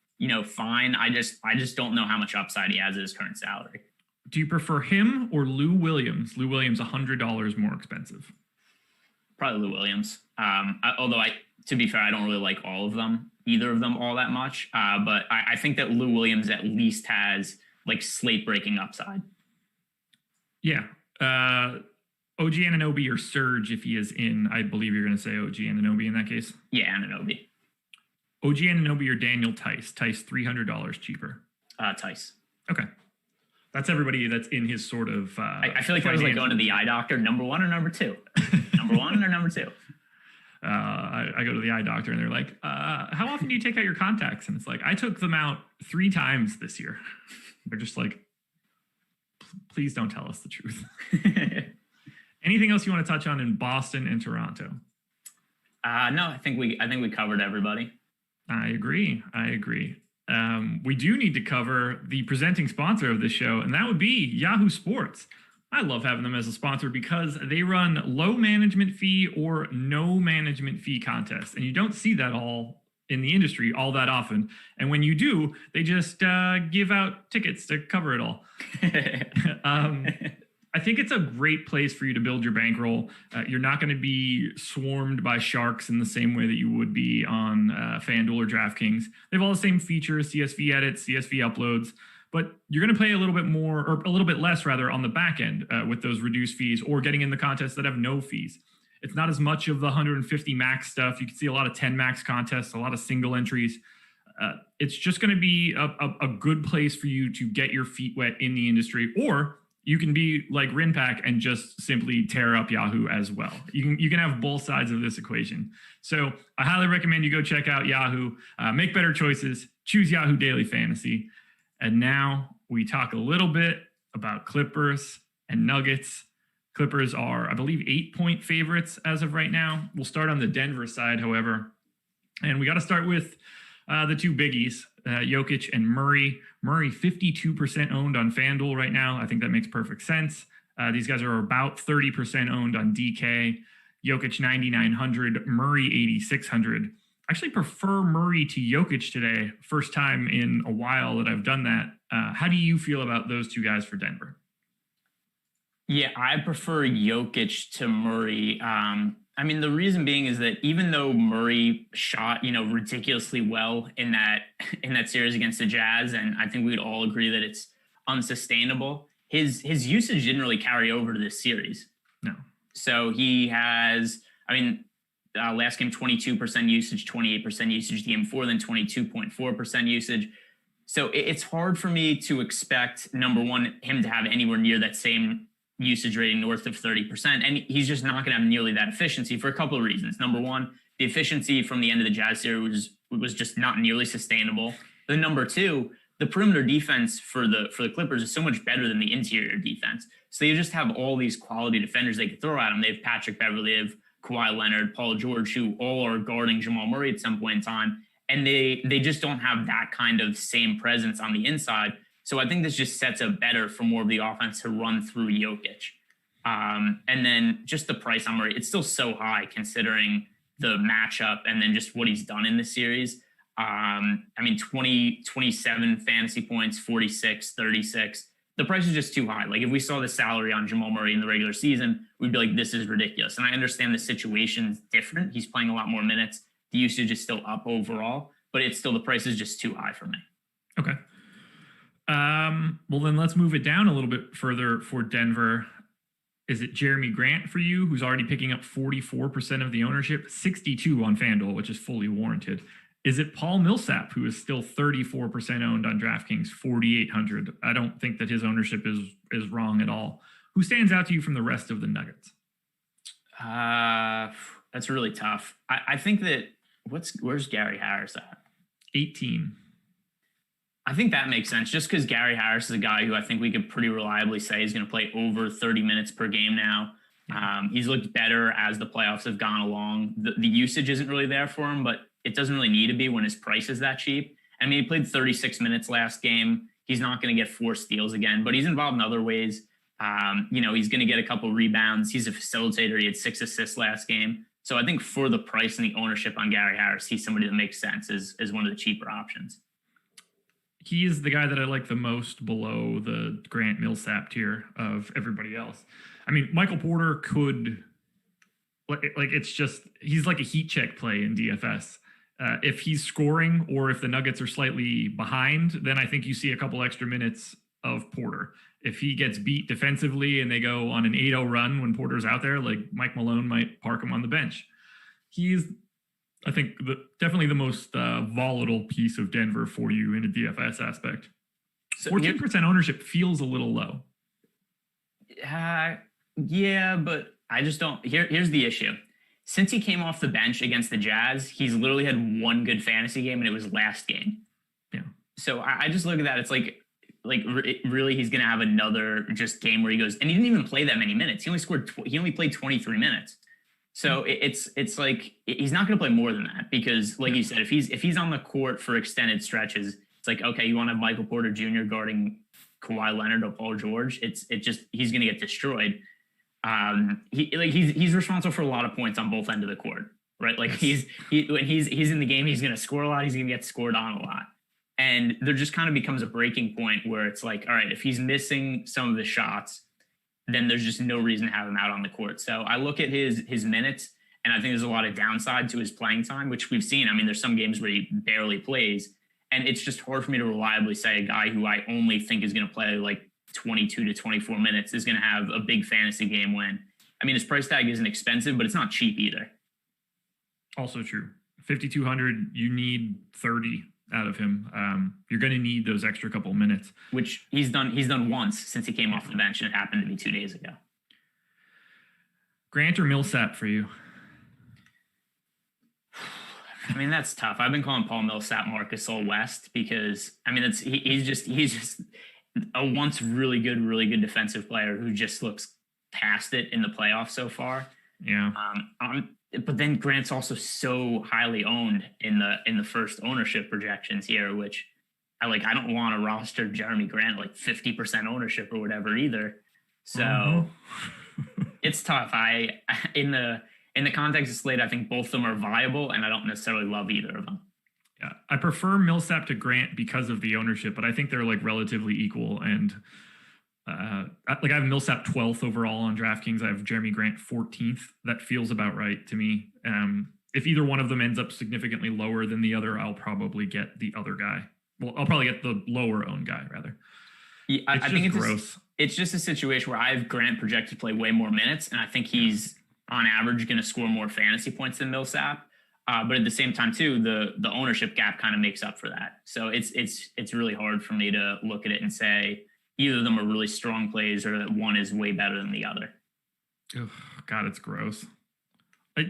fine. I just don't know how much upside he has at his current salary. Do you prefer him or Lou Williams? Lou Williams, $100 more expensive. Probably Lou Williams. Although to be fair, I don't really like either of them all that much. But I think that Lou Williams at least has like slate breaking upside. Yeah. OG Anunoby or Serge if he is in. I believe you're going to say OG Anunoby in that case. Yeah, Anunoby. OG Anunoby or Daniel Tice. Tice $300 cheaper. Tice. Okay. That's everybody that's in his sort of. I feel like I was like going to the eye doctor. Number one or number two? Number one or number two? I go to the eye doctor and they're like, how often do you take out your contacts? And it's like, I took them out 3 times this year. They're just like, please don't tell us the truth. Anything else you want to touch on in Boston and Toronto? No, I think we covered everybody. I agree. We do need to cover the presenting sponsor of this show, and that would be Yahoo Sports. I love having them as a sponsor because they run low management fee or no management fee contests, and you don't see that all in the industry all that often. And when you do, they just give out tickets to cover it all. I think it's a great place for you to build your bankroll. You're not going to be swarmed by sharks in the same way that you would be on FanDuel or DraftKings. They have all the same features, CSV edits, CSV uploads, but you're going to pay a little bit more, or a little bit less rather, on the back end with those reduced fees or getting in the contests that have no fees. It's not as much of the 150 max stuff. You can see a lot of 10 max contests, a lot of single entries. It's just going to be a good place for you to get your feet wet in the industry, or you can be like Rinpack and just simply tear up Yahoo as well. You can have both sides of this equation. So I highly recommend you go check out Yahoo, make better choices, choose Yahoo Daily Fantasy. And now we talk a little bit about Clippers and Nuggets. Clippers are, I believe, 8-point favorites as of right now. We'll start on the Denver side, however. And we got to start with the two biggies, Jokic and Murray. Murray, 52% owned on FanDuel right now. I think that makes perfect sense. These guys are about 30% owned on DK. Jokic, 9,900. Murray, 8,600. I actually prefer Murray to Jokic today. First time in a while that I've done that. How do you feel about those two guys for Denver? Yeah, I prefer Jokic to Murray. I mean, the reason being is that even though Murray shot, ridiculously well in that series against the Jazz, and I think we'd all agree that it's unsustainable, his usage didn't really carry over to this series. No. So he has, last game 22% usage, 28% usage. The game before then 22.4% usage. So it's hard for me to expect, number one, him to have anywhere near that same usage rating north of 30%. And he's just not going to have nearly that efficiency for a couple of reasons. Number one, the efficiency from the end of the Jazz series was just not nearly sustainable. Then number two, the perimeter defense for the Clippers is so much better than the interior defense. So they just have all these quality defenders they could throw at them. They have Patrick Beverley, they have Kawhi Leonard, Paul George, who all are guarding Jamal Murray at some point in time. And they just don't have that kind of same presence on the inside. So I think this just sets up better for more of the offense to run through Jokic. And then just the price on Murray, it's still so high considering the matchup and then just what he's done in the series. 27 fantasy points, 46, 36. The price is just too high. Like if we saw the salary on Jamal Murray in the regular season, we'd be like, this is ridiculous. And I understand the situation's different. He's playing a lot more minutes. The usage is still up overall, but it's still, the price is just too high for me. Okay. Well, then let's move it down a little bit further for Denver. Is it Jeremy Grant for you, who's already picking up 44% of the ownership, 62 on FanDuel, which is fully warranted? Is it Paul Millsap, who is still 34% owned on DraftKings, 4,800? I don't think that his ownership is wrong at all. Who stands out to you from the rest of the Nuggets? That's really tough. I think that where's Gary Harris at? 18. I think that makes sense just because Gary Harris is a guy who I think we could pretty reliably say is going to play over 30 minutes per game now. He's looked better as the playoffs have gone along. The usage isn't really there for him, but it doesn't really need to be when his price is that cheap. I mean, he played 36 minutes last game. He's not going to get 4 steals again, but he's involved in other ways. He's going to get a couple rebounds. He's a facilitator. He had 6 assists last game. So I think for the price and the ownership on Gary Harris, he's somebody that makes sense as one of the cheaper options. He is the guy that I like the most below the Grant Millsap tier of everybody else. I mean, Michael Porter could, it's just, he's like a heat check play in DFS. If he's scoring or if the Nuggets are slightly behind, then I think you see a couple extra minutes of Porter. If he gets beat defensively and they go on an 8-0 run when Porter's out there, like Mike Malone might park him on the bench. He's, I think, definitely the most volatile piece of Denver for you in a DFS aspect. So 14% ownership feels a little low. Yeah, but I just don't. Here's the issue. Since he came off the bench against the Jazz, he's literally had one good fantasy game, and it was last game. Yeah. So I just look at that. It's like really, he's going to have another just game where he goes, and he didn't even play that many minutes. He only played 23 minutes. So it's like he's not going to play more than that because, like you said, if he's on the court for extended stretches, it's like, okay, you want to have Michael Porter Jr. guarding Kawhi Leonard or Paul George? He's going to get destroyed. He's responsible for a lot of points on both ends of the court, right? Like when he's in the game, he's going to score a lot. He's going to get scored on a lot, and there just kind of becomes a breaking point where it's like, all right, if he's missing some of the shots, then there's just no reason to have him out on the court. So I look at his minutes, and I think there's a lot of downside to his playing time, which we've seen. I mean, there's some games where he barely plays, and it's just hard for me to reliably say a guy who I only think is going to play like 22 to 24 minutes is going to have a big fantasy game when, I mean, his price tag isn't expensive, but it's not cheap either. Also true. 5,200, you need 30 out of him. You're going to need those extra couple minutes, which he's done once since he came off the bench, and it happened to be 2 days ago. Grant or Millsap for you? I mean, that's tough. I've been calling Paul Millsap Marcus All West because, I mean, he's just a once really good defensive player who just looks past it in the playoffs so far. Yeah. But then Grant's also so highly owned in the first ownership projections here, which I don't want to roster Jeremy Grant like 50% ownership or whatever either. So it's tough. In the context of slate, I think both of them are viable, and I don't necessarily love either of them. Yeah, I prefer Millsap to Grant because of the ownership, but I think they're like relatively equal. And Like I have Millsap 12th overall on DraftKings. I have Jeremy Grant 14th. That feels about right to me. If either one of them ends up significantly lower than the other, I'll probably get the other guy. Well, I'll probably get the lower owned guy rather. Yeah, I think it's gross. It's just a situation where I have Grant projected to play way more minutes, and I think he's on average going to score more fantasy points than Millsap. But at the same time, too, the ownership gap kind of makes up for that. So it's really hard for me to look at it and say either of them are really strong plays or that one is way better than the other. Oh, God, it's gross. I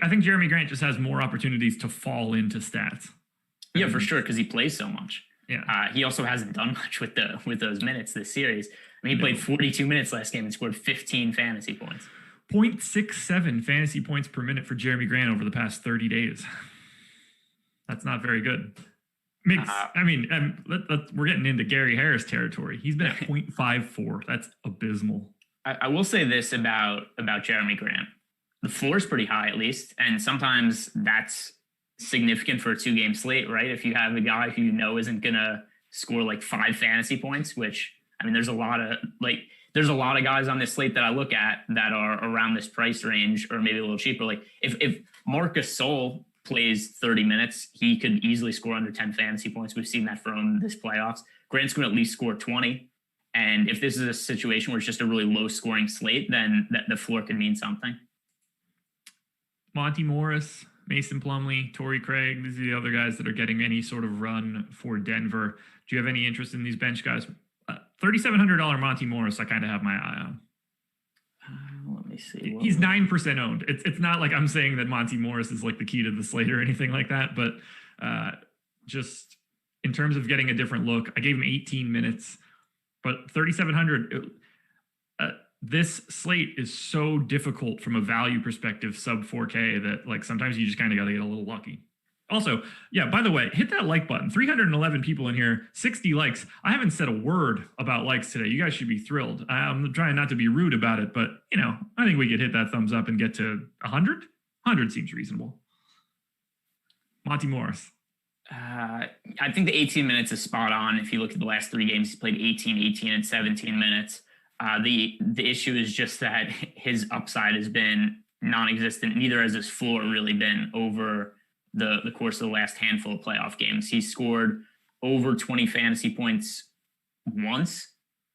think Jeremy Grant just has more opportunities to fall into stats. Yeah, for sure, because he plays so much. Yeah. He also hasn't done much with those minutes this series. I mean, he played 42 minutes last game and scored 15 fantasy points. 0.67 fantasy points per minute for Jeremy Grant over the past 30 days. That's not very good. We're getting into Gary Harris territory. He's been at 0.54. That's abysmal. I will say this about Jeremy Grant. The floor is pretty high, at least. And sometimes that's significant for a 2-game slate, right? If you have a guy who you know isn't going to score like 5 fantasy points, which, I mean, there's a lot of guys on this slate that I look at that are around this price range or maybe a little cheaper. Like if Marcus Sol plays 30 minutes, he could easily score under 10 fantasy points. We've seen that from this playoffs. Grant's going to at least score 20. And if this is a situation where it's just a really low scoring slate, then the floor could mean something. Monty Morris, Mason Plumlee, Torrey Craig, these are the other guys that are getting any sort of run for Denver. Do you have any interest in these bench guys? $3,700 Monty Morris, I kind of have my eye on. Let me see. He's 9% owned. It's not like I'm saying that Monty Morris is like the key to the slate or anything like that, but just in terms of getting a different look, I gave him 18 minutes, but 3,700. This slate is so difficult from a value perspective, sub 4K, that like sometimes you just kind of got to get a little lucky. Also, yeah, by the way, hit that like button. 311 people in here, 60 likes. I haven't said a word about likes today. You guys should be thrilled. I'm trying not to be rude about it, but, I think we could hit that thumbs up and get to 100. 100 seems reasonable. Monty Morris. I think the 18 minutes is spot on. If you look at the last 3 games, he's played 18, 18, and 17 minutes. The issue is just that his upside has been non-existent. Neither has his floor really been over the course of the last handful of playoff games. He scored over 20 fantasy points once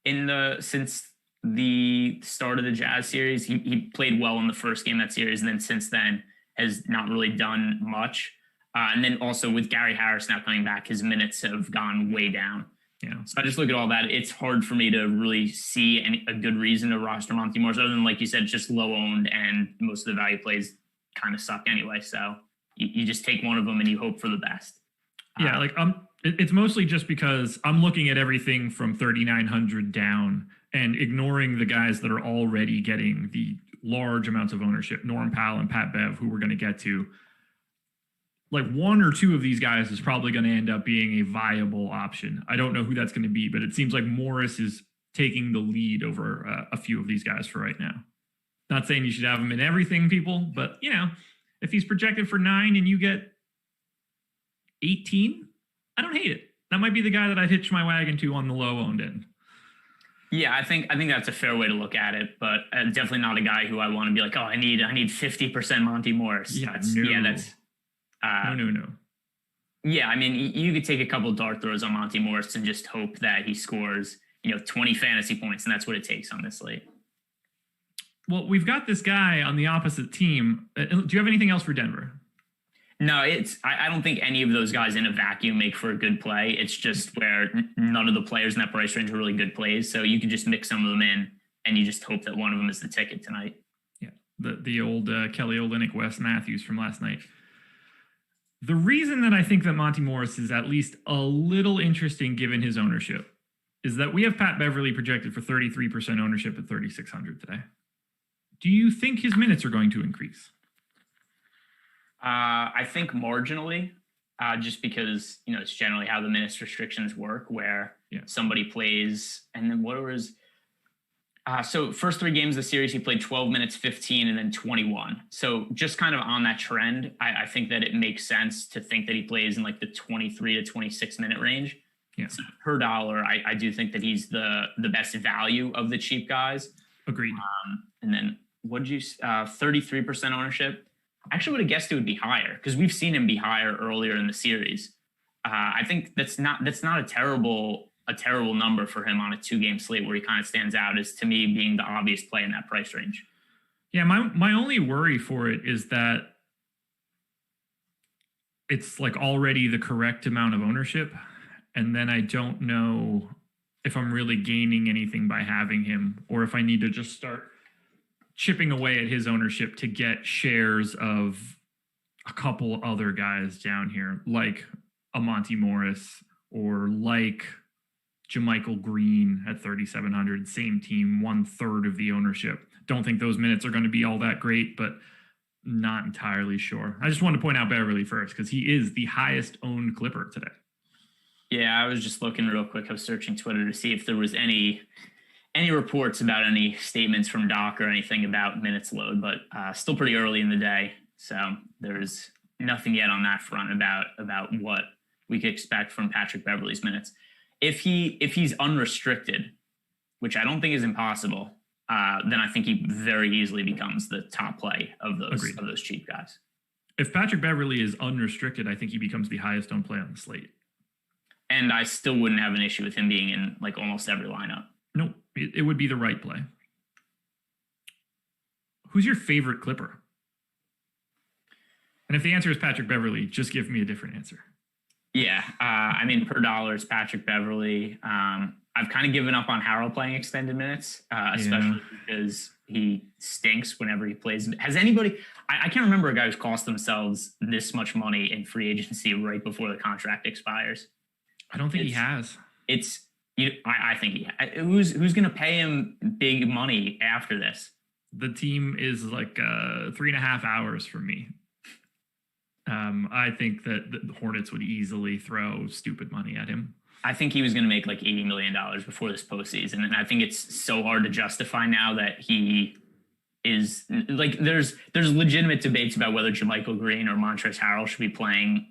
since the start of the Jazz series. He played well in the first game of that series, and then since then has not really done much. And then also with Gary Harris now coming back, his minutes have gone way down. Yeah. So I just look at all that. It's hard for me to really see a good reason to roster Monty Morris, other than, like you said, just low owned, and most of the value plays kind of suck anyway. So you just take one of them and you hope for the best. Yeah, it's mostly just because I'm looking at everything from 3,900 down and ignoring the guys that are already getting the large amounts of ownership, Norm Powell and Pat Bev, who we're going to get to. Like 1 or 2 of these guys is probably going to end up being a viable option. I don't know who that's going to be, but it seems like Morris is taking the lead over a few of these guys for right now. Not saying you should have him in everything, people, but if he's projected for 9 and you get 18, I don't hate it. That might be the guy that I'd hitch my wagon to on the low owned end. Yeah, I think that's a fair way to look at it, but definitely not a guy who I want to be like, I need 50% Monty Morris. No. Yeah, I mean, you could take a couple dart throws on Monty Morris and just hope that he scores, 20 fantasy points, and that's what it takes on this slate. Well, we've got this guy on the opposite team. Do you have anything else for Denver? No, I don't think any of those guys in a vacuum make for a good play. It's just where none of the players in that price range are really good plays. So you could just mix some of them in, and you just hope that one of them is the ticket tonight. Yeah, the old Kelly Olynyk, Wes Matthews from last night. The reason that I think that Monty Morris is at least a little interesting given his ownership is that we have Pat Beverly projected for 33% ownership at 3,600 today. Do you think his minutes are going to increase? I think marginally, just because, it's generally how the minutes restrictions work, where somebody plays, and then what was so first 3 games of the series, he played 12 minutes, 15, and then 21. So just kind of on that trend, I think that it makes sense to think that he plays in like the 23 to 26 minute range. Yeah. So per dollar, I do think that he's the best value of the cheap guys. Agreed. And then what did you 33% ownership? I actually would have guessed it would be higher because we've seen him be higher earlier in the series. I think that's not a terrible number for him on a 2-game slate where he kind of stands out as, to me, being the obvious play in that price range. Yeah, my only worry for it is that it's like already the correct amount of ownership, and then I don't know if I'm really gaining anything by having him, or if I need to just start chipping away at his ownership to get shares of a couple other guys down here, like a Monty Morris or like JaMychal Green at 3,700, same team, 1/3 of the ownership. Don't think those minutes are going to be all that great, but not entirely sure. I just wanted to point out Beverly first because he is the highest owned Clipper today. Yeah, I was just looking real quick. I was searching Twitter to see if there was any reports about any statements from Doc or anything about minutes load, but still pretty early in the day. So there's nothing yet on that front about what we could expect from Patrick Beverley's minutes. If he's unrestricted, which I don't think is impossible, then I think he very easily becomes the top play of those cheap guys. If Patrick Beverley is unrestricted, I think he becomes the highest owned play on the slate. And I still wouldn't have an issue with him being in like almost every lineup. Nope, it would be the right play. Who's your favorite Clipper? And if the answer is Patrick Beverley, just give me a different answer. Yeah, I mean, per dollar is Patrick Beverley. I've kind of given up on Harrell playing extended minutes, especially because he stinks whenever he plays. Has anybody? I can't remember a guy who's cost themselves this much money in free agency right before the contract expires. I don't think he has. I think he has. Who's going to pay him big money after this? The team is like 3.5 hours for me. I think that the Hornets would easily throw stupid money at him. I think he was going to make like $80 million before this postseason. And I think it's so hard to justify now that he is like, there's legitimate debates about whether JaMychal Green or Montrezl Harrell should be playing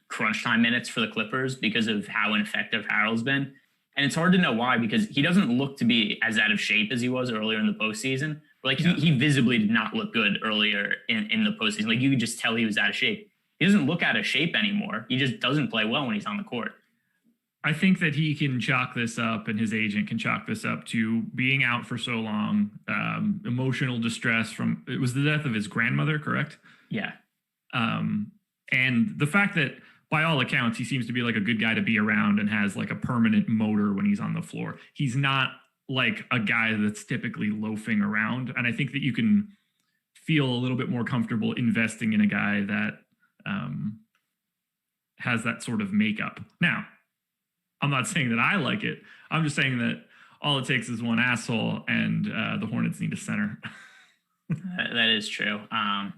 crunch time minutes for the Clippers because of how ineffective Harrell's been. And it's hard to know why, because he doesn't look to be as out of shape as he was earlier in the postseason. Like he visibly did not look good earlier in the postseason. Like you could just tell he was out of shape. He doesn't look out of shape anymore. He just doesn't play well when he's on the court. I think that he can chalk this up, and his agent can chalk this up to being out for so long, emotional distress from, it was the death of his grandmother, correct? Yeah. And the fact that by all accounts, he seems to be like a good guy to be around and has like a permanent motor when he's on the floor. He's not like a guy that's typically loafing around. And I think that you can feel a little bit more comfortable investing in a guy that has that sort of makeup. Now, I'm not saying that I like it. I'm just saying that all it takes is one asshole, and the Hornets need a center. That is true. I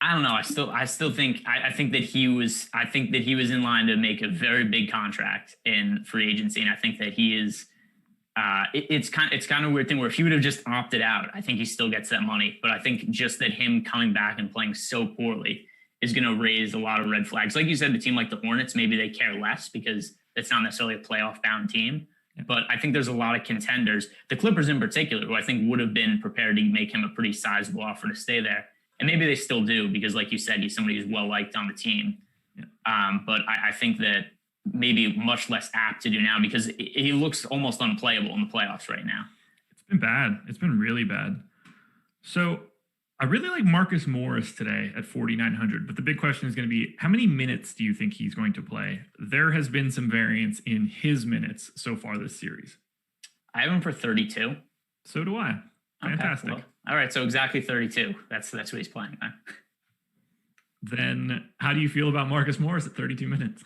don't know. I still think I think that he was in line to make a very big contract in free agency, and I think that he is. It's kind of a weird thing where if he would have just opted out, I think he still gets that money. But I think just that him coming back and playing so poorly is going to raise a lot of red flags. Like you said, the team like the Hornets, maybe they care less because it's not necessarily a playoff bound team. Yeah. But I think there's a lot of contenders, the Clippers in particular, who I think would have been prepared to make him a pretty sizable offer to stay there. And maybe they still do because, like you said, he's somebody who's well-liked on the team. Yeah. But I think that maybe much less apt to do now because he looks almost unplayable in the playoffs right now. It's been bad. It's been really bad. So I really like Marcus Morris today at 4,900, but the big question is going to be, how many minutes do you think he's going to play? There has been some variance in his minutes so far this series. I have him for 32. So do I. Fantastic. Okay, well, all right, so exactly 32. That's what he's playing. Then how do you feel about Marcus Morris at 32 minutes?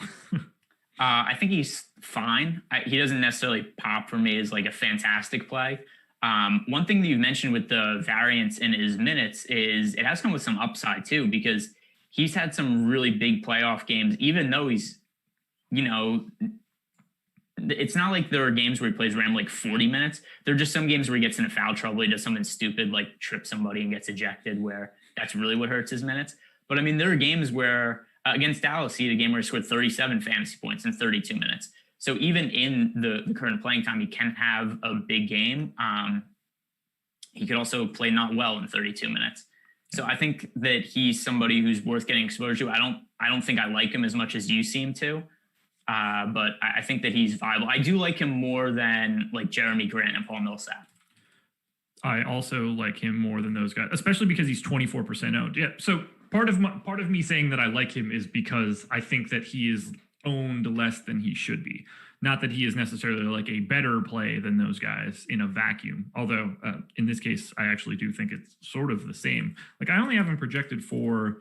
I think he's fine. He doesn't necessarily pop for me as like a fantastic play. One thing that you mentioned with the variance in his minutes is it has come with some upside too, because he's had some really big playoff games, even though he's, it's not like there are games where he plays random like 40 minutes. There are just some games where he gets into foul trouble. He does something stupid, like trip somebody and gets ejected, where that's really what hurts his minutes. But I mean, there are games where against Dallas, he had a game where he scored 37 fantasy points in 32 minutes. So even in the current playing time, he can have a big game. He could also play not well in 32 minutes. So I think that he's somebody who's worth getting exposure to. I don't think I like him as much as you seem to, but I think that he's viable. I do like him more than like Jeremy Grant and Paul Millsap. I also like him more than those guys, especially because he's 24% owned. Yeah. So part of me saying that I like him is because I think that he is owned less than he should be. Not that he is necessarily like a better play than those guys in a vacuum. Although in this case, I actually do think it's sort of the same. Like I only have him projected for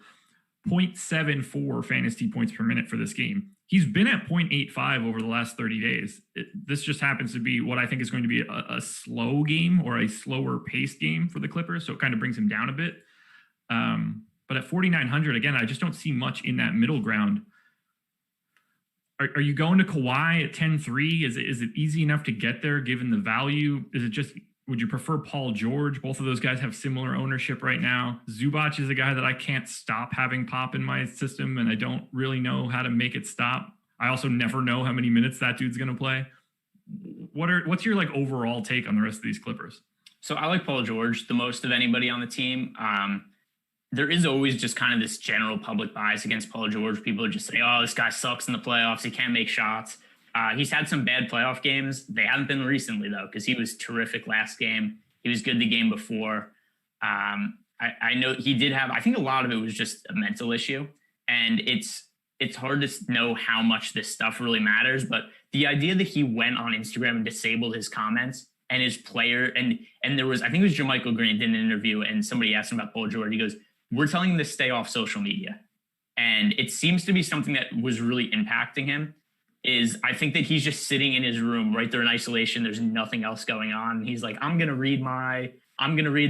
0.74 fantasy points per minute for this game. He's been at 0.85 over the last 30 days. This just happens to be what I think is going to be a slow game or a slower paced game for the Clippers. So it kind of brings him down a bit. But at 4,900, again, I just don't see much in that middle ground. Are you going to Kawhi at 10-3? Is it easy enough to get there given the value? Is it just, would you prefer Paul George? Both of those guys have similar ownership right now. Zubac is a guy that I can't stop having pop in my system, and I don't really know how to make it stop. I also never know how many minutes that dude's going to play. What's your like overall take on the rest of these Clippers? So I like Paul George the most of anybody on the team. There is always just kind of this general public bias against Paul George. People just say, oh, this guy sucks in the playoffs. He can't make shots. He's had some bad playoff games. They haven't been recently, though, because he was terrific last game. He was good the game before. I know he did have, I think a lot of it was just a mental issue. And it's hard to know how much this stuff really matters. But the idea that he went on Instagram and disabled his comments and his player, and there was, I think it was Jermichael Green did an interview and somebody asked him about Paul George. He goes, we're telling him to stay off social media. And it seems to be something that was really impacting him. I think that he's just sitting in his room right there in isolation. There's nothing else going on. And he's like, I'm going to read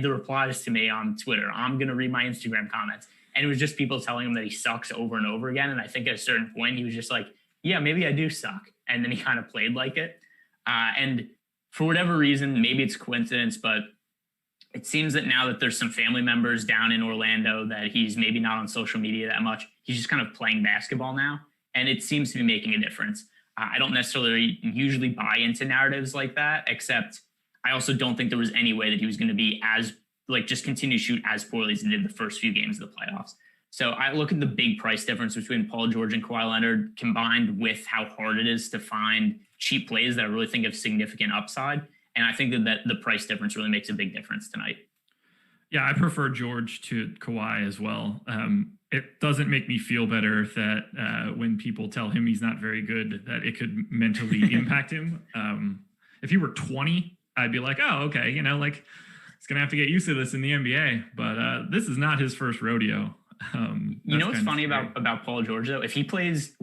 the replies to me on Twitter. I'm going to read my Instagram comments. And it was just people telling him that he sucks over and over again. And I think at a certain point he was just like, yeah, maybe I do suck. And then he kind of played like it. And for whatever reason, maybe it's coincidence, but it seems that now that there's some family members down in Orlando that he's maybe not on social media that much. He's just kind of playing basketball now. And it seems to be making a difference. I don't necessarily usually buy into narratives like that, except I also don't think there was any way that he was going to be as, like, just continue to shoot as poorly as he did the first few games of the playoffs. So I look at the big price difference between Paul George and Kawhi Leonard combined with how hard it is to find cheap plays that I really think have significant upside. And I think that the price difference really makes a big difference tonight. Yeah, I prefer George to Kawhi as well. It doesn't make me feel better that when people tell him he's not very good, that it could mentally impact him. If he were 20, I'd be like, oh, okay, he's going to have to get used to this in the NBA. But this is not his first rodeo. You know what's funny about Paul George, though? When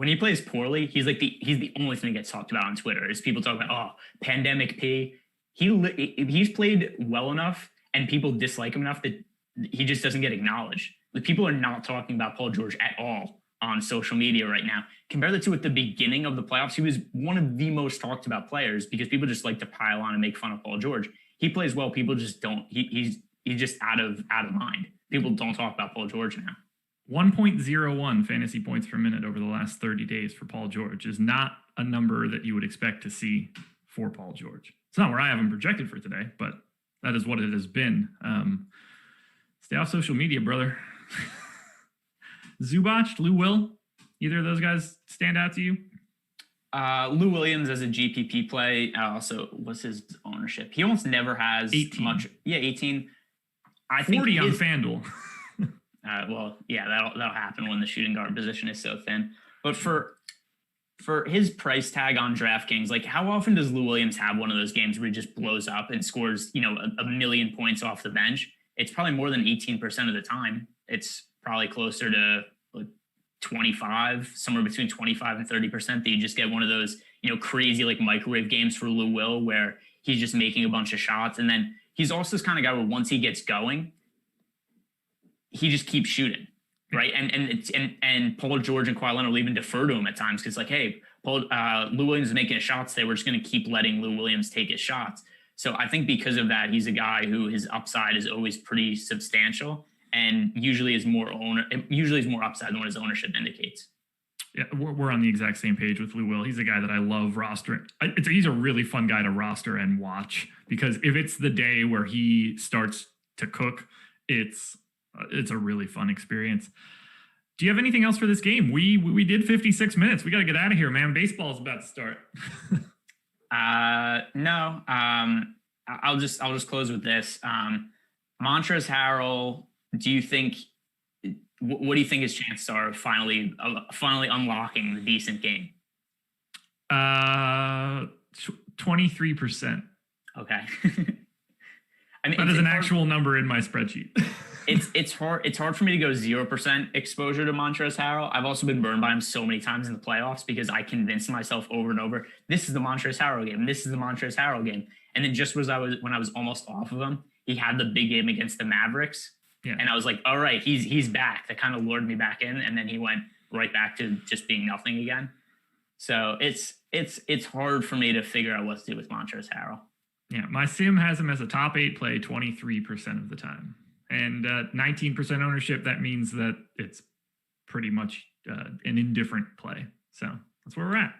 he plays poorly, he's the only thing that gets talked about on Twitter is people talk about, oh, pandemic P. He's played well enough and people dislike him enough that he just doesn't get acknowledged. Like, people are not talking about Paul George at all on social media right now. Compare the two at the beginning of the playoffs. He was one of the most talked about players because people just like to pile on and make fun of Paul George. He plays well. People just don't. He's just out of mind. People don't talk about Paul George now. 1.01 fantasy points per minute over the last 30 days for Paul George is not a number that you would expect to see for Paul George. It's not where I have him projected for today, but that is what it has been. Stay off social media, brother. Zubac, Lou Will, either of those guys stand out to you? Lou Williams as a GPP play. Also, what's his ownership? He almost never has 18. Much. Yeah, 18. I 40 think on FanDuel. Well, yeah, that'll happen when the shooting guard position is so thin. But for his price tag on DraftKings, like, how often does Lou Williams have one of those games where he just blows up and scores, a million points off the bench? It's probably more than 18% of the time. It's probably closer to like 25, somewhere between 25 and 30% that you just get one of those, crazy like microwave games for Lou Will where he's just making a bunch of shots. And then he's also this kind of guy where once he gets going, he just keeps shooting. Right. And Paul George and Kawhi Leonard will even defer to him at times because, like, hey, Lou Williams is making his shots today. We're just going to keep letting Lou Williams take his shots. So I think because of that, he's a guy who his upside is always pretty substantial and usually is more upside than what his ownership indicates. Yeah, we're on the exact same page with Lou Will. He's a guy that I love rostering. He's a really fun guy to roster and watch because if it's the day where he starts to cook, it's a really fun experience. Do you have anything else for this game? We did 56 minutes. We got to get out of here, man. Baseball's about to start. No. I'll just close with this. Montrezl Harrell, do you think? What do you think his chances are of finally unlocking the decent game? 23%. Okay. I mean, that is an actual number in my spreadsheet. It's hard for me to go 0% exposure to Montrezl Harrell. I've also been burned by him so many times in the playoffs because I convinced myself over and over, this is the Montrezl Harrell game. This is the Montrezl Harrell game. And then just when I was almost off of him, he had the big game against the Mavericks. Yeah. And I was like, all right, he's back. That kind of lured me back in. And then he went right back to just being nothing again. So it's hard for me to figure out what to do with Montrezl Harrell. Yeah, my sim has him as a top 8 play 23% of the time. And 19% ownership, that means that it's pretty much an indifferent play. So that's where we're at.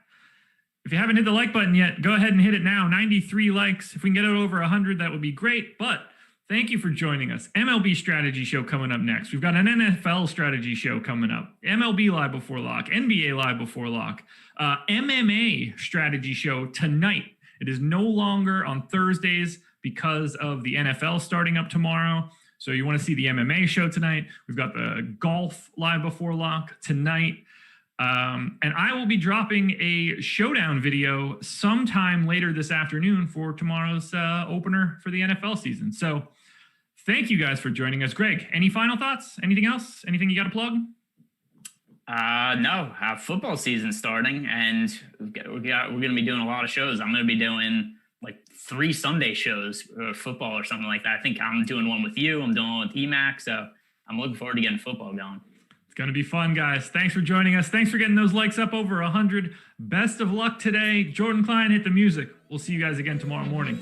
If you haven't hit the like button yet, go ahead and hit it now. 93 likes. If we can get it over 100, that would be great. But thank you for joining us. MLB strategy show coming up next. We've got an NFL strategy show coming up. MLB live before lock. NBA live before lock. MMA strategy show tonight. It is no longer on Thursdays because of the NFL starting up tomorrow. So you want to see the MMA show tonight. We've got the golf live before lock tonight. And I will be dropping a showdown video sometime later this afternoon for tomorrow's opener for the NFL season. So thank you guys for joining us. Greg, any final thoughts? Anything else? Anything you got to plug? No, football season starting, and we're going to be doing a lot of shows. I'm going to be doing like 3 Sunday shows, football or something like that. I think I'm doing one with you. I'm doing one with EMAC. So I'm looking forward to getting football going. It's going to be fun, guys. Thanks for joining us. Thanks for getting those likes up over 100. Best of luck today. Jordan Klein, hit the music. We'll see you guys again tomorrow morning.